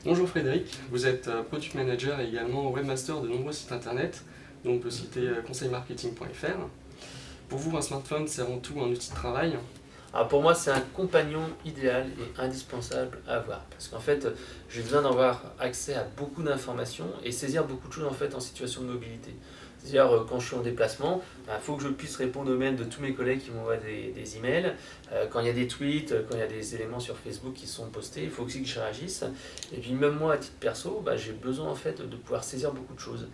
Bonjour Frédéric, vous êtes Product Manager et également Webmaster de nombreux sites internet, dont on peut citer conseilmarketing.fr. Pour vous, un smartphone, c'est avant tout un outil de travail. Alors pour moi, c'est un compagnon idéal et indispensable à avoir. Parce qu'en fait, j'ai besoin d'avoir accès à beaucoup d'informations et saisir beaucoup de choses en fait en situation de mobilité. C'est-à-dire, quand je suis en déplacement, il faut que je puisse répondre aux mails de tous mes collègues qui m'envoient des emails. Quand il y a des tweets, quand il y a des éléments sur Facebook qui sont postés, il faut aussi que je réagisse. Et puis même moi, à titre perso, j'ai besoin en fait de pouvoir saisir beaucoup de choses.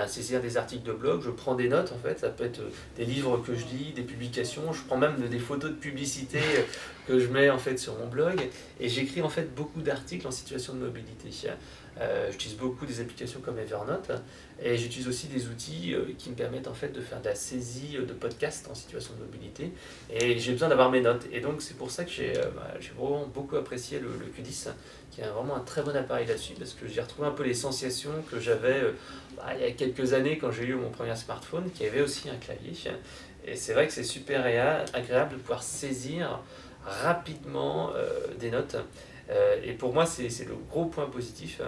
Saisir des articles de blog, je prends des notes en fait, ça peut être des livres que je lis, des publications, je prends même des photos de publicité que je mets en fait sur mon blog et j'écris en fait beaucoup d'articles en situation de mobilité. J'utilise beaucoup des applications comme Evernote et j'utilise aussi des outils qui me permettent en fait de faire de la saisie de podcasts en situation de mobilité et j'ai besoin d'avoir mes notes et donc c'est pour ça que j'ai vraiment beaucoup apprécié le Q10 qui est vraiment un très bon appareil là-dessus parce que j'ai retrouvé un peu les sensations que j'avais il y a quelques années quand j'ai eu mon premier smartphone qui avait aussi un clavier et c'est vrai que c'est super agréable de pouvoir saisir rapidement des notes. Et pour moi, c'est le gros point positif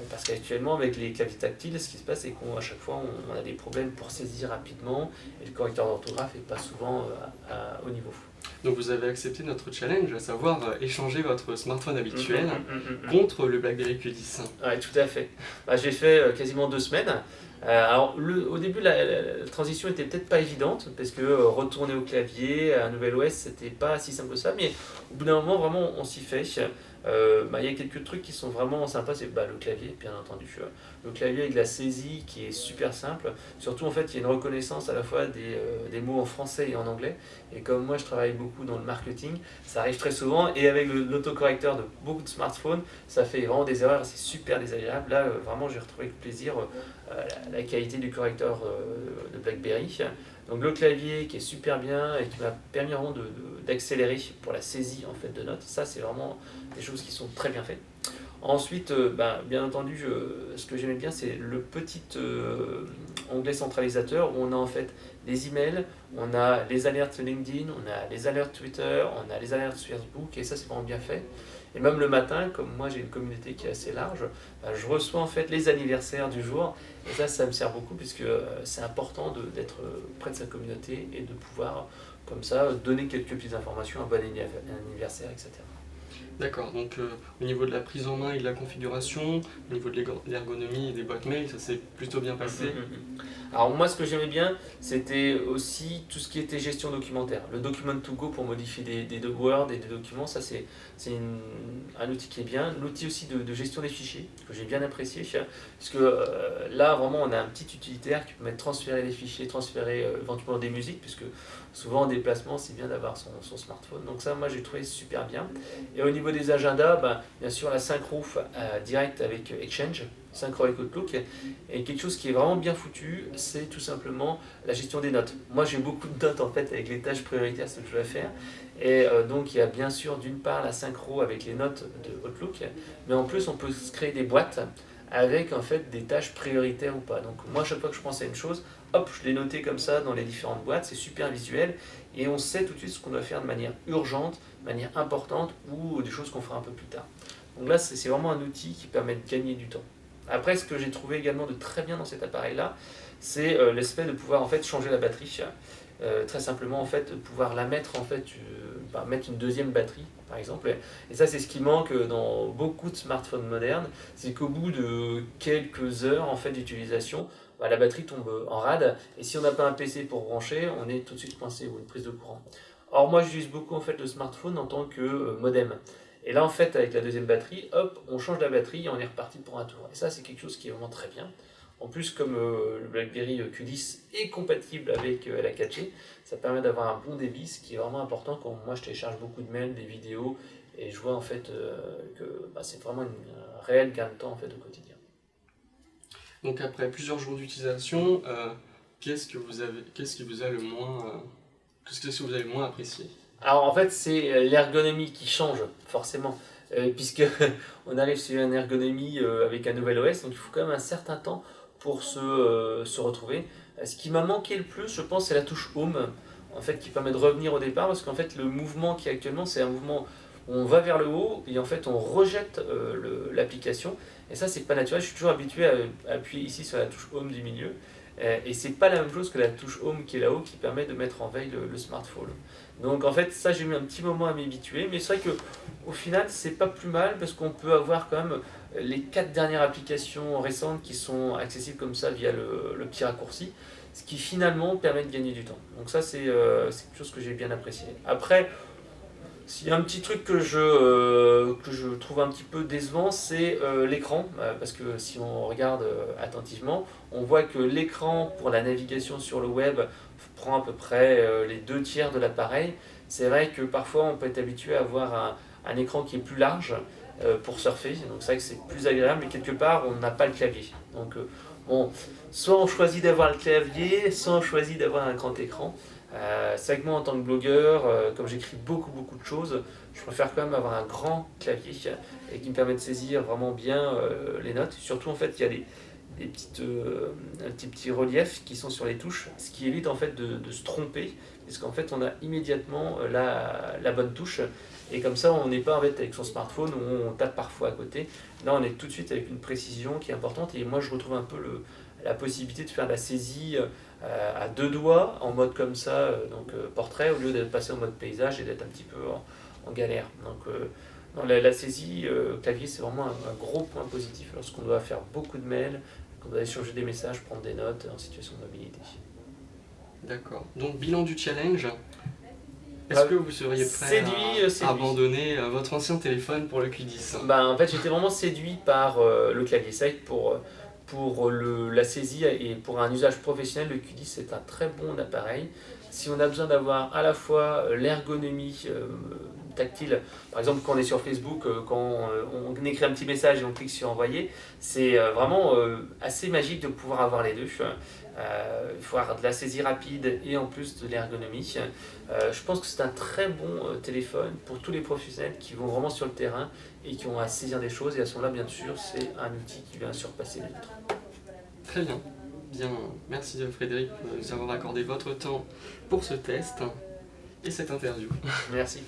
parce qu'actuellement, avec les claviers tactiles, ce qui se passe, c'est qu'à chaque fois, on a des problèmes pour saisir rapidement et le correcteur d'orthographe n'est pas souvent au niveau. Donc vous avez accepté notre challenge, à savoir échanger votre smartphone habituel Mm. contre le BlackBerry Q10. Ouais, tout à fait. J'ai fait quasiment 2 semaines. Alors, au début, la transition était peut-être pas évidente, parce que retourner au clavier, à un nouvel OS, c'était pas si simple que ça, mais au bout d'un moment, vraiment, on s'y fait. Il y a quelques trucs qui sont vraiment sympas, c'est le clavier, bien entendu. Le clavier avec la saisie qui est super simple. Surtout, en fait, il y a une reconnaissance à la fois des mots en français et en anglais. Et comme moi, je travaille beaucoup dans le marketing, ça arrive très souvent. Et avec l'autocorrecteur de beaucoup de smartphones, ça fait vraiment des erreurs, c'est super désagréable. Là, vraiment, j'ai retrouvé avec plaisir la qualité du correcteur de BlackBerry. Donc le clavier qui est super bien et qui m'a permis vraiment d'accélérer pour la saisie en fait de notes. Ça, c'est vraiment des choses qui sont très bien faites. Ensuite, bien entendu, ce que j'aimais bien, c'est le petit onglet centralisateur où on a en fait les emails, on a les alertes LinkedIn, on a les alertes Twitter, on a les alertes Facebook, et ça, c'est vraiment bien fait. Et même le matin, comme moi j'ai une communauté qui est assez large, je reçois en fait les anniversaires du jour, et ça me sert beaucoup puisque c'est important d'être près de sa communauté et de pouvoir, comme ça, donner quelques petites informations, un bon anniversaire, etc. D'accord, donc au niveau de la prise en main et de la configuration, au niveau de l'ergonomie et des boîtes mail, ça s'est plutôt bien passé. Alors moi, ce que j'aimais bien, c'était aussi tout ce qui était gestion documentaire. Le document to go pour modifier des Word et des documents, ça c'est un outil qui est bien. L'outil aussi de gestion des fichiers, que j'ai bien apprécié, parce que là, vraiment, on a un petit utilitaire qui permet de transférer les fichiers, transférer éventuellement des musiques, puisque souvent en déplacement, c'est bien d'avoir son smartphone. Donc ça, moi, j'ai trouvé super bien. Et au niveau des agendas, bien sûr, la synchro direct avec Exchange, synchro avec Outlook. Et quelque chose qui est vraiment bien foutu, c'est tout simplement la gestion des notes. Moi, j'ai beaucoup de notes en fait avec les tâches prioritaires, ce que je dois faire. Et donc, il y a bien sûr d'une part la synchro avec les notes de Outlook, mais en plus, on peut se créer des boîtes avec en fait des tâches prioritaires ou pas. Donc, moi, chaque fois que je pense à une chose, hop, je l'ai noté comme ça dans les différentes boîtes, c'est super visuel et on sait tout de suite ce qu'on doit faire de manière urgente, de manière importante ou des choses qu'on fera un peu plus tard. Donc là, c'est vraiment un outil qui permet de gagner du temps. Après, ce que j'ai trouvé également de très bien dans cet appareil-là, c'est l'aspect de pouvoir en fait changer la batterie. Très simplement en fait de pouvoir la mettre en fait mettre une deuxième batterie par exemple, et ça c'est ce qui manque dans beaucoup de smartphones modernes, c'est qu'au bout de quelques heures en fait d'utilisation, la batterie tombe en rade et si on n'a pas un PC pour brancher, on est tout de suite coincé ou une prise de courant. Or moi j'utilise beaucoup en fait le smartphone en tant que modem. Et là en fait avec la deuxième batterie, hop, on change la batterie et on est reparti pour un tour. Et ça c'est quelque chose qui est vraiment très bien. En plus, comme le BlackBerry Q10 est compatible avec la 4G, ça permet d'avoir un bon débit, ce qui est vraiment important quand moi je télécharge beaucoup de mails, des vidéos, et je vois en fait que c'est vraiment un réel gain de temps en fait, au quotidien. Donc après plusieurs jours d'utilisation, qu'est-ce que vous avez le moins, qu'est-ce que vous avez le moins apprécié? Alors en fait, c'est l'ergonomie qui change, forcément, puisque on arrive sur une ergonomie avec un nouvel OS, donc il faut quand même un certain temps pour se retrouver. Ce qui m'a manqué le plus, je pense, c'est la touche Home, en fait, qui permet de revenir au départ, parce qu'en fait, le mouvement qui est actuellement, c'est un mouvement on va vers le haut et en fait on rejette l'application. Et ça, c'est pas naturel. Je suis toujours habitué à appuyer ici sur la touche Home du milieu. Et c'est pas la même chose que la touche Home qui est là-haut qui permet de mettre en veille le smartphone. Donc en fait, ça, j'ai mis un petit moment à m'y habituer. Mais c'est vrai qu'au final, c'est pas plus mal parce qu'on peut avoir quand même les 4 dernières applications récentes qui sont accessibles comme ça via le petit raccourci. Ce qui finalement permet de gagner du temps. Donc ça, c'est quelque chose que j'ai bien apprécié. Après, s'il y a un petit truc que je trouve un petit peu décevant, c'est l'écran. Parce que si on regarde attentivement, on voit que l'écran pour la navigation sur le web prend à peu près les 2 tiers de l'appareil. C'est vrai que parfois on peut être habitué à avoir un écran qui est plus large pour surfer. Donc c'est vrai que c'est plus agréable, mais quelque part on n'a pas le clavier. Donc bon, soit on choisit d'avoir le clavier, soit on choisit d'avoir un grand écran. C'est vrai que moi en tant que blogueur, comme j'écris beaucoup de choses, je préfère quand même avoir un grand clavier et qui me permet de saisir vraiment bien les notes. Surtout en fait il y a des petits reliefs qui sont sur les touches, ce qui évite en fait de se tromper, parce qu'en fait on a immédiatement la bonne touche, et comme ça on n'est pas en fait avec son smartphone où on tape parfois à côté. Là on est tout de suite avec une précision qui est importante, et moi je retrouve un peu la possibilité de faire la saisie à 2 doigts en mode comme ça, portrait, au lieu d'être passé en mode paysage et d'être un petit peu en galère. Donc non, la saisie clavier, c'est vraiment un gros point positif lorsqu'on doit faire beaucoup de mails, qu'on doit échanger des messages, prendre des notes en situation de mobilité. D'accord. Donc, bilan du challenge. Est-ce que vous seriez prêt à abandonner votre ancien téléphone pour le Q10? En fait, j'étais vraiment séduit par le clavier. C'est vrai que pour la saisie et pour un usage professionnel, le Q10 c'est un très bon appareil. Si on a besoin d'avoir à la fois l'ergonomie tactile, par exemple quand on est sur Facebook, quand on écrit un petit message et on clique sur envoyer, c'est vraiment assez magique de pouvoir avoir les deux. Il faut avoir de la saisie rapide et en plus de l'ergonomie. Je pense que c'est un très bon téléphone pour tous les professionnels qui vont vraiment sur le terrain et qui ont à saisir des choses, et à ce moment-là, bien sûr, c'est un outil qui vient surpasser les autres. Très bien. Bien, merci Frédéric de nous avoir accordé votre temps pour ce test et cette interview. Merci.